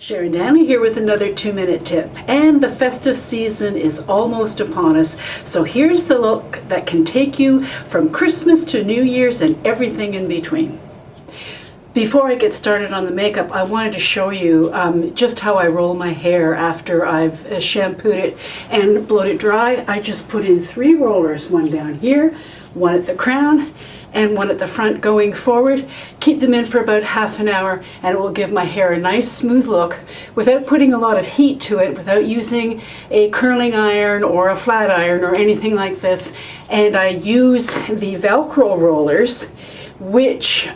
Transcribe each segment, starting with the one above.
Sharon Downey here with another 2-minute tip, and the festive season is almost upon us, so here's the look that can take you from Christmas to New Year's and everything in between. Before I get started on the makeup, I wanted to show you just how I roll my hair after I've shampooed it and blowed it dry. I just put in 3 rollers, one down here, one at the crown, and one at the front going forward. Keep them in for about half an hour and it will give my hair a nice smooth look without putting a lot of heat to it, without using a curling iron or a flat iron or anything like this. And I use the Velcro rollers, which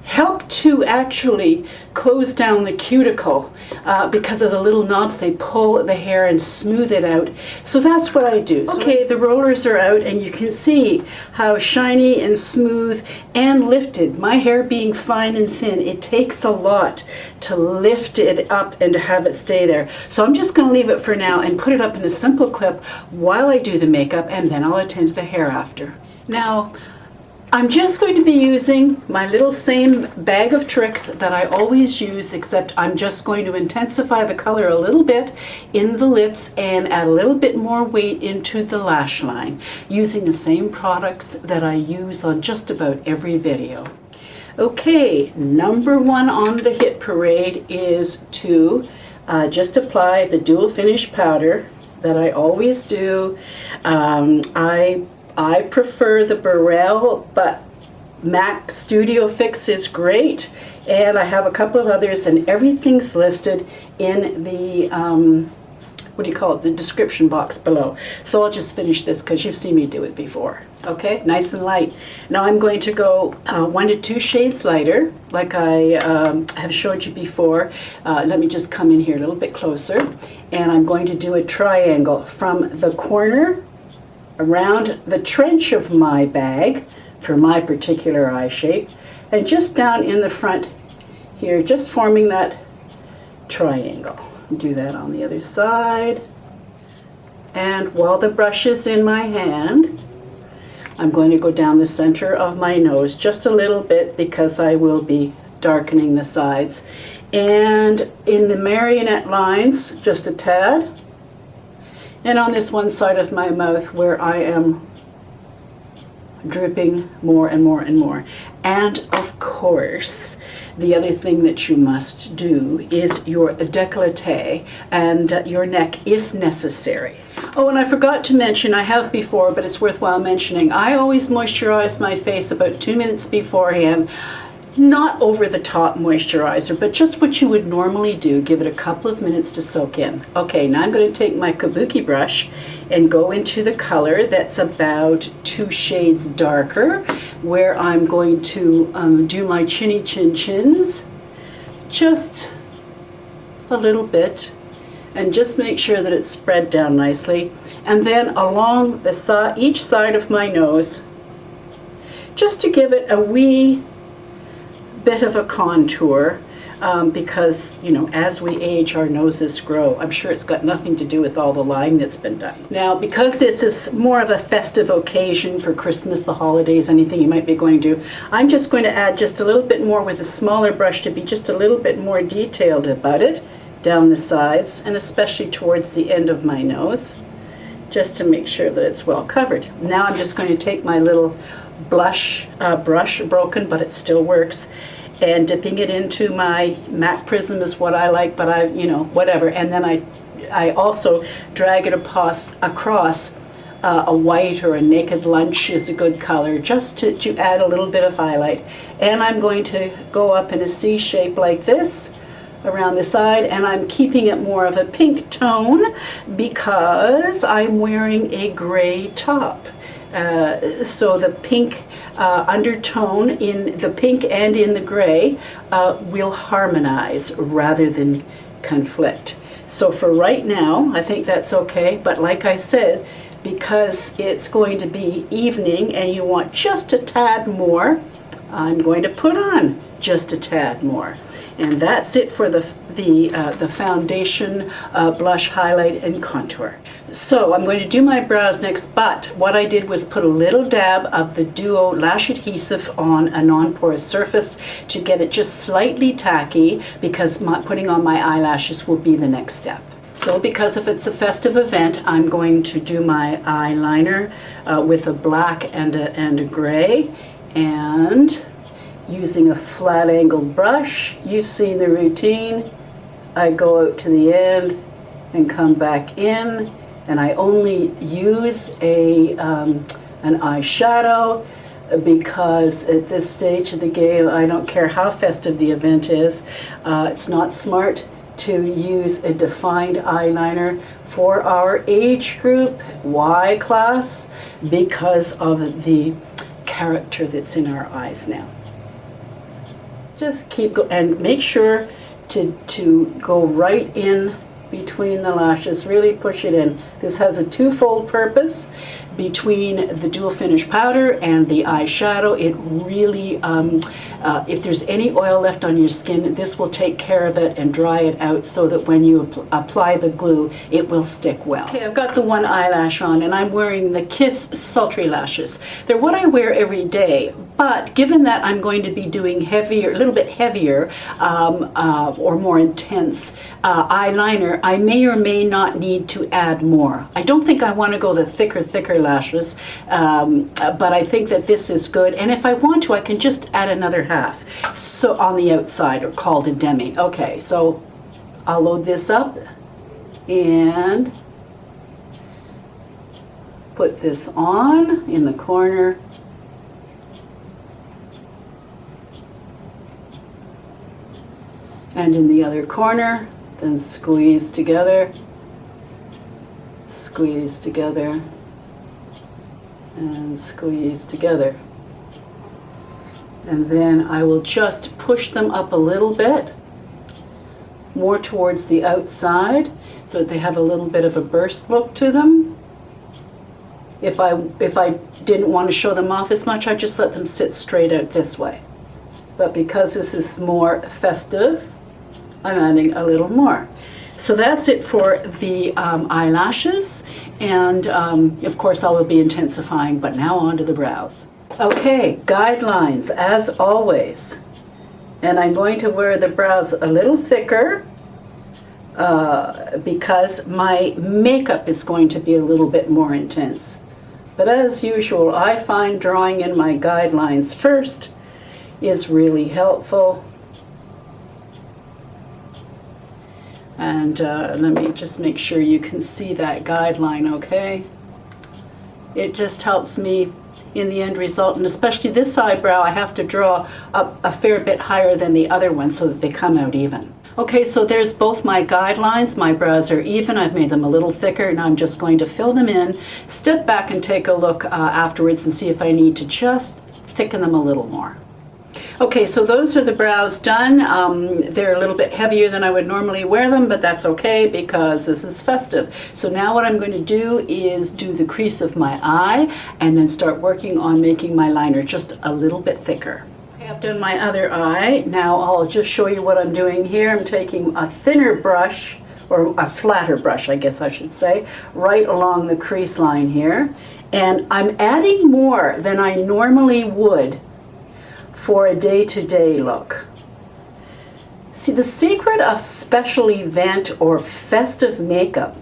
help to actually close down the cuticle because of the little knobs. They pull the hair and smooth it out. So that's what I do. Okay, the rollers are out and you can see how shiny and smooth and lifted. My hair being fine and thin, it takes a lot to lift it up and to have it stay there. So I'm just going to leave it for now and put it up in a simple clip while I do the makeup, and then I'll attend to the hair after. Now, I'm just going to be using my little same bag of tricks that I always use, except I'm just going to intensify the color a little bit in the lips and add a little bit more weight into the lash line, using the same products that I use on just about every video. Okay, number 1 on the hit parade is to just apply the dual finish powder that I always do. I prefer the Barelle, but MAC Studio Fix is great, and I have a couple of others, and everything's listed in the, what do you call it, the description box below. So I'll just finish this because you've seen me do it before. Okay, nice and light. Now I'm going to go 1 to 2 shades lighter, like I have showed you before. Let me just come in here a little bit closer, and I'm going to do a triangle from the corner around the trench of my bag for my particular eye shape, and just down in the front here, just forming that triangle. Do that on the other side. And while the brush is in my hand, I'm going to go down the center of my nose just a little bit because I will be darkening the sides. And in the marionette lines, just a tad. And on this one side of my mouth where I am dripping more and more and more. And of course, the other thing that you must do is your décolleté and your neck if necessary. Oh, and I forgot to mention, I have before, but it's worthwhile mentioning, I always moisturize my face about 2 minutes beforehand. Not over the top moisturizer, but just what you would normally do. Give it a couple of minutes to soak in. Okay, now I'm going to take my kabuki brush and go into the color that's about 2 shades darker, where I'm going to do my chinny chin chins just a little bit, and just make sure that it's spread down nicely. And then along the each side of my nose, just to give it a wee bit of a contour, because, you know, as we age, our noses grow. I'm sure it's got nothing to do with all the line that's been done. Now, because this is more of a festive occasion for Christmas, the holidays, anything you might be going to, I'm just going to add just a little bit more with a smaller brush to be just a little bit more detailed about it, down the sides, and especially towards the end of my nose, just to make sure that it's well covered. Now I'm just going to take my little blush brush, broken, but it still works, and dipping it into my MAC Prism is what I like, but you know, whatever. And then I also drag it across a white, or a naked lunch is a good color, just to add a little bit of highlight. And I'm going to go up in a C shape like this around the side, and I'm keeping it more of a pink tone because I'm wearing a gray top. So the pink undertone in the pink and in the gray will harmonize rather than conflict. So for right now, I think that's okay, but like I said, because it's going to be evening and you want just a tad more, I'm going to put on just a tad more. And that's it for the foundation, blush, highlight, and contour. So I'm going to do my brows next, but what I did was put a little dab of the Duo Lash Adhesive on a non-porous surface to get it just slightly tacky, because putting on my eyelashes will be the next step. So because if it's a festive event, I'm going to do my eyeliner with a black and a gray, and using a flat angled brush. You've seen the routine. I go out to the end and come back in, and I only use an eyeshadow, because at this stage of the game, I don't care how festive the event is, it's not smart to use a defined eyeliner for our age group, Y class, because of the character that's in our eyes now. Just keep going, and make sure to go right in between the lashes, really push it in. This has a twofold purpose. Between the dual finish powder and the eyeshadow, it really, if there's any oil left on your skin, this will take care of it and dry it out, so that when you apply the glue, it will stick well. Okay, I've got the one eyelash on, and I'm wearing the Kiss Sultry lashes. They're what I wear every day, but given that I'm going to be doing heavier, a little bit heavier or more intense eyeliner, I may or may not need to add more. I don't think I want to go the thicker lashes, but I think that this is good, and if I want to, I can just add another half, so on the outside, or called a demi. Okay, so I'll load this up and put this on in the corner. And in the other corner, then squeeze together, and squeeze together. And then I will just push them up a little bit more towards the outside, so that they have a little bit of a burst look to them. If I didn't want to show them off as much, I just let them sit straight out this way. But because this is more festive, I'm adding a little more. So that's it for the eyelashes, and of course I will be intensifying, but now on to the brows. Okay, guidelines as always, and I'm going to wear the brows a little thicker because my makeup is going to be a little bit more intense. But as usual, I find drawing in my guidelines first is really helpful. And let me just make sure you can see that guideline, okay? It just helps me in the end result, and especially this eyebrow, I have to draw up a fair bit higher than the other one so that they come out even. Okay, so there's both my guidelines. My brows are even. I've made them a little thicker, and I'm just going to fill them in, step back and take a look afterwards and see if I need to just thicken them a little more. Okay, so those are the brows done. They're a little bit heavier than I would normally wear them, but that's okay because this is festive. So now what I'm going to do is do the crease of my eye and then start working on making my liner just a little bit thicker. Okay, I've done my other eye. Now I'll just show you what I'm doing here. I'm taking a thinner brush, or a flatter brush, I guess I should say, right along the crease line here. And I'm adding more than I normally would for a day-to-day look. See, the secret of special event or festive makeup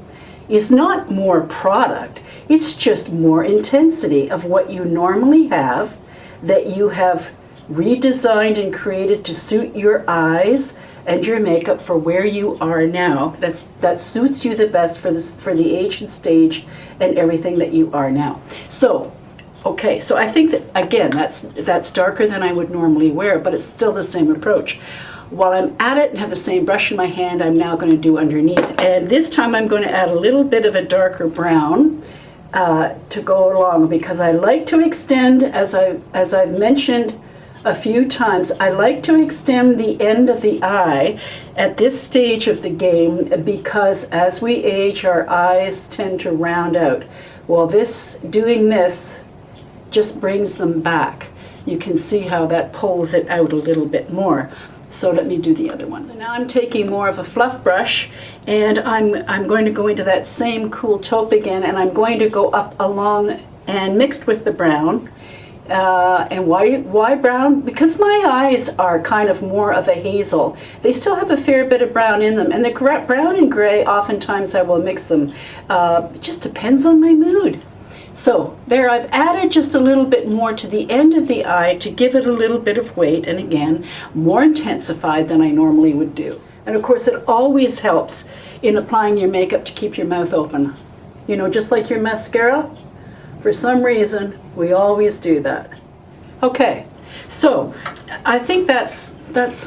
is not more product, it's just more intensity of what you normally have, that you have redesigned and created to suit your eyes and your makeup for where you are now. That suits you the best for the age and stage and everything that you are now. So okay, so I think that, again, that's darker than I would normally wear, but it's still the same approach. While I'm at it and have the same brush in my hand, I'm now going to do underneath. And this time I'm going to add a little bit of a darker brown to go along, because I like to extend, as I've mentioned a few times, I like to extend the end of the eye at this stage of the game, because as we age, our eyes tend to round out. Well, doing this just brings them back. you can see how that pulls it out a little bit more. So let me do the other one. So now I'm taking more of a fluff brush, and I'm going to go into that same cool taupe again, and I'm going to go up along and mixed with the brown. And why brown? Because my eyes are kind of more of a hazel. They still have a fair bit of brown in them, and the brown and gray, oftentimes I will mix them. It just depends on my mood. So there, I've added just a little bit more to the end of the eye to give it a little bit of weight, and again, more intensified than I normally would do. And of course, it always helps in applying your makeup to keep your mouth open. You know, just like your mascara, for some reason, we always do that. Okay, so I think that's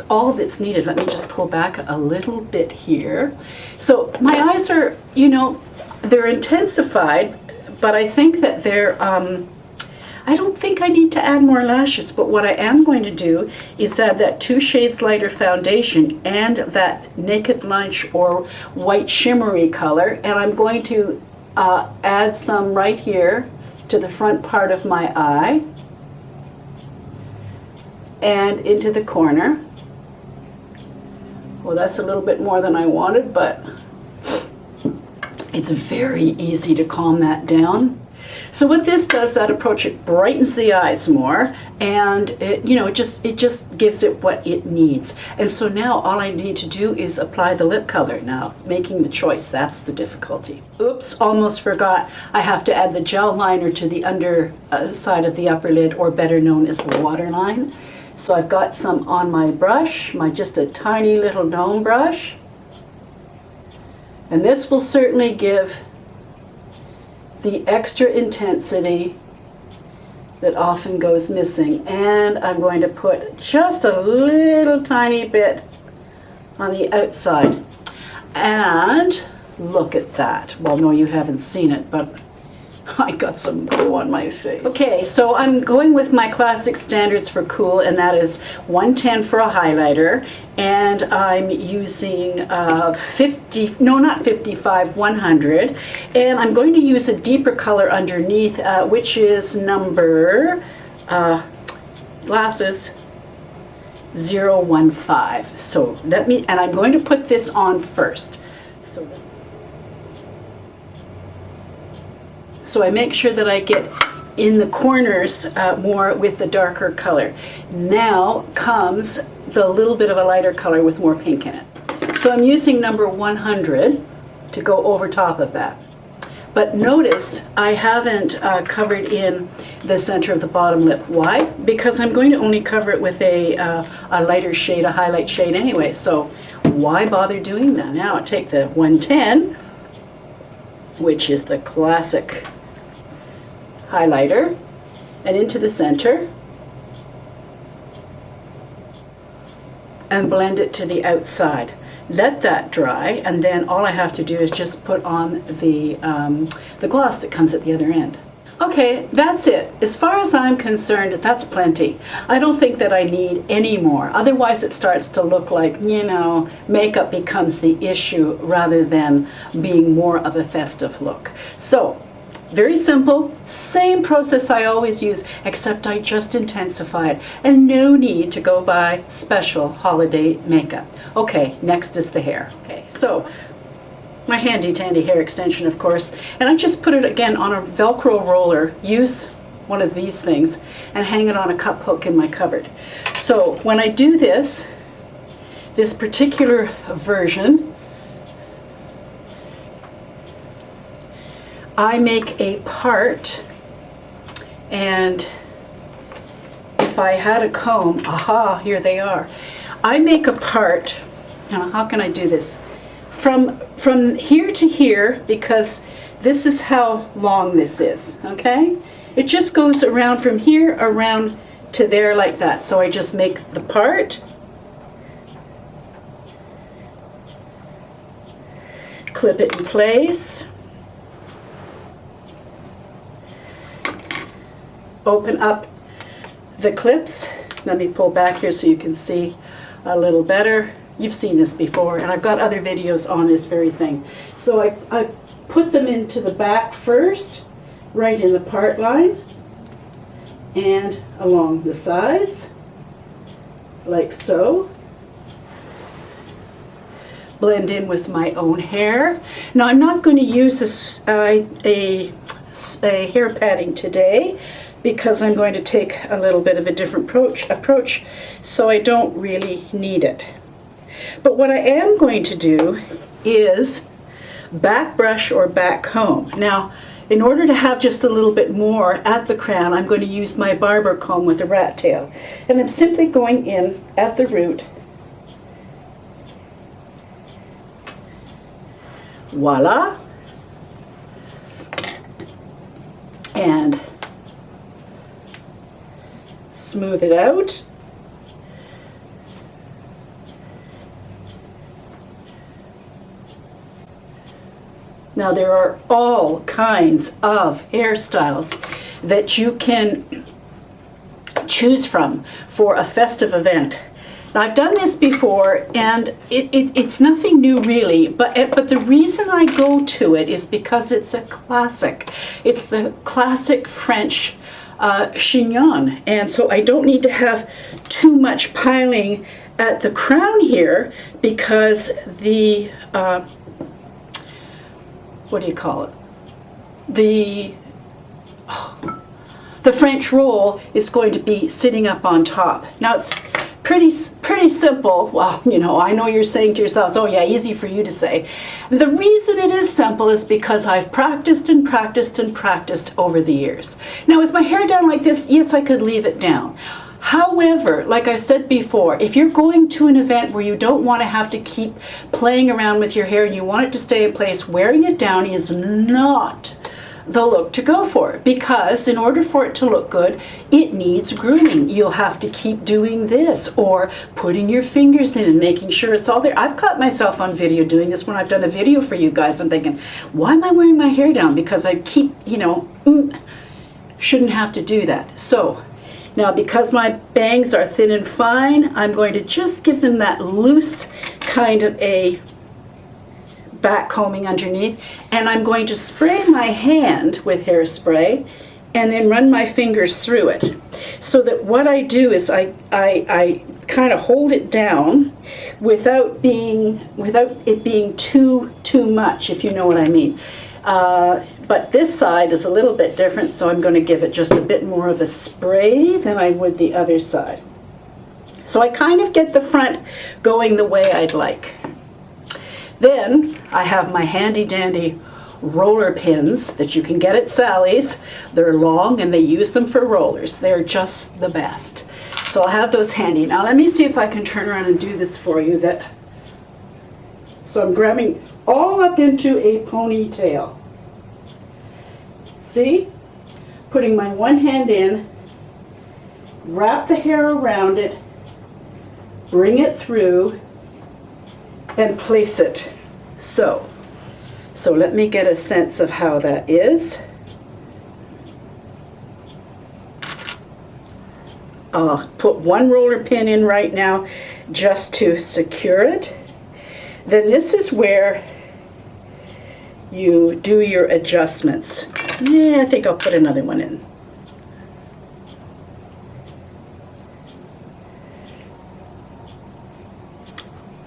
all that's needed. Let me just pull back a little bit here. So my eyes are, you know, they're intensified, but I think that they're, I don't think I need to add more lashes, but what I am going to do is add that 2 shades lighter foundation and that Naked Lunch or white shimmery color, and I'm going to add some right here to the front part of my eye and into the corner. Well, that's a little bit more than I wanted, but it's very easy to calm that down. So what this does, that approach, it brightens the eyes more, and it, you know, it just gives it what it needs. And so now all I need to do is apply the lip color. Now it's making the choice, that's the difficulty. Oops, almost forgot. I have to add the gel liner to the under side of the upper lid, or better known as the waterline. So I've got some on my brush, just a tiny little dome brush. And this will certainly give the extra intensity that often goes missing. And I'm going to put just a little tiny bit on the outside. And look at that. Well, no, you haven't seen it, but I got some glue on my face. Okay, so I'm going with my classic standards for cool, and that is 110 for a highlighter, and I'm using 100, and I'm going to use a deeper color underneath, which is number, glasses, 015. So let me, and I'm going to put this on first. So I make sure that I get in the corners more with the darker color. Now comes the little bit of a lighter color with more pink in it. So I'm using number 100 to go over top of that. But notice I haven't covered in the center of the bottom lip. Why? Because I'm going to only cover it with a lighter shade, a highlight shade anyway. So why bother doing that? Now I take the 110, which is the classic highlighter, and into the center, and blend it to the outside. Let that dry, and then all I have to do is just put on the gloss that comes at the other end. Okay, that's it. As far as I'm concerned, that's plenty. I don't think that I need any more. Otherwise it starts to look like, you know, makeup becomes the issue rather than being more of a festive look. So, very simple, same process I always use, except I just intensified, and no need to go buy special holiday makeup. Okay, next is the hair. Okay, so my handy dandy hair extension, of course, and I just put it again on a Velcro roller, use one of these things, and hang it on a cup hook in my cupboard. So when I do this particular version, I make a part, and if I had a comb, aha, here they are. I make a part, and how can I do this? From here to here, because this is how long this is, okay? It just goes around from here around to there like that. So I just make the part, clip it in place, open up the clips. Let me pull back here so you can see a little better. You've seen this before, and I've got other videos on this very thing. So I put them into the back first, right in the part line, and along the sides, like so. Blend in with my own hair. Now I'm not going to use this a hair padding today because I'm going to take a little bit of a different approach, so I don't really need it. But what I am going to do is back brush or back comb. Now, in order to have just a little bit more at the crown, I'm going to use my barber comb with a rat tail. And I'm simply going in at the root. Voila. And smooth it out. Now there are all kinds of hairstyles that you can choose from for a festive event. Now, I've done this before and it's nothing new really, but the reason I go to it is because it's a classic. It's the classic French chignon, and so I don't need to have too much piling at the crown here because the what do you call it? The French roll is going to be sitting up on top. Now it's pretty simple. Well, you know, I know you're saying to yourselves, oh yeah, easy for you to say. The reason it is simple is because I've practiced and practiced and practiced over the years. Now with my hair down like this, yes, I could leave it down. However, like I said before, if you're going to an event where you don't want to have to keep playing around with your hair and you want it to stay in place, wearing it down is not the look to go for, because in order for it to look good, it needs grooming. You'll have to keep doing this or putting your fingers in and making sure it's all there. I've caught myself on video doing this when I've done a video for you guys. I'm thinking, why am I wearing my hair down? Because I keep, you know, shouldn't have to do that. So now because my bangs are thin and fine, I'm going to just give them that loose kind of a back combing underneath, and I'm going to spray my hand with hairspray and then run my fingers through it, so that what I do is I kind of hold it down without it being too much, if you know what I mean. But this side is a little bit different, so I'm going to give it just a bit more of a spray than I would the other side. So I kind of get the front going the way I'd like. Then I have my handy dandy roller pins that you can get at Sally's. They're long and they use them for rollers. They're just the best. So I'll have those handy. Now let me see if I can turn around and do this for you. So I'm grabbing all up into a ponytail. See? Putting my one hand in, wrap the hair around it, bring it through, and place it. So let me get a sense of how that is. I'll put one roller pin in right now just to secure it. Then this is where you do your adjustments. Yeah, I think I'll put another one in.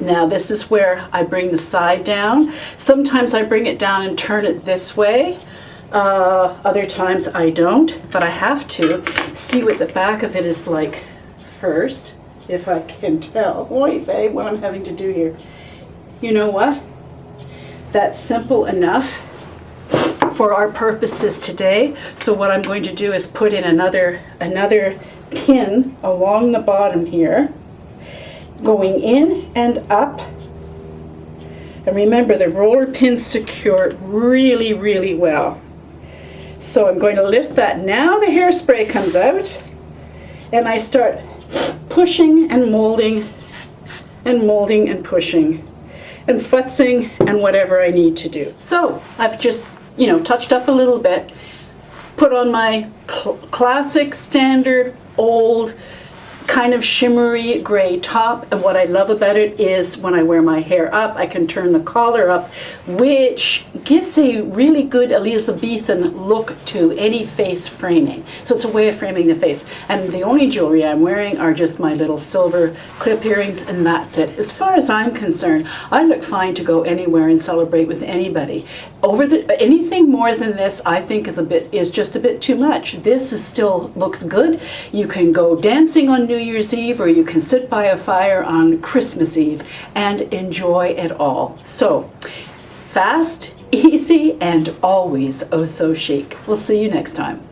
Now this is where I bring the side down. Sometimes I bring it down and turn it this way. Other times I don't, but I have to see what the back of it is like first, if I can tell. Oy vey, what I'm having to do here. You know what? That's simple enough for our purposes today. So what I'm going to do is put in another pin along the bottom here, going in and up. And remember, the roller pins secure really, really well. So I'm going to lift that. Now the hairspray comes out and I start pushing and molding and pushing and futzing and whatever I need to do. So I've just, you know, touched up a little bit, put on my classic standard old kind of shimmery gray top, and what I love about it is when I wear my hair up, I can turn the collar up, which gives a really good Elizabethan look to any face framing. So it's a way of framing the face. And the only jewelry I'm wearing are just my little silver clip earrings, and that's it. As far as I'm concerned, I look fine to go anywhere and celebrate with anybody. Anything more than this, I think is just a bit too much. This is still looks good. You can go dancing on New Year's Eve, or you can sit by a fire on Christmas Eve and enjoy it all. So, fast, easy, and always oh so chic. We'll see you next time.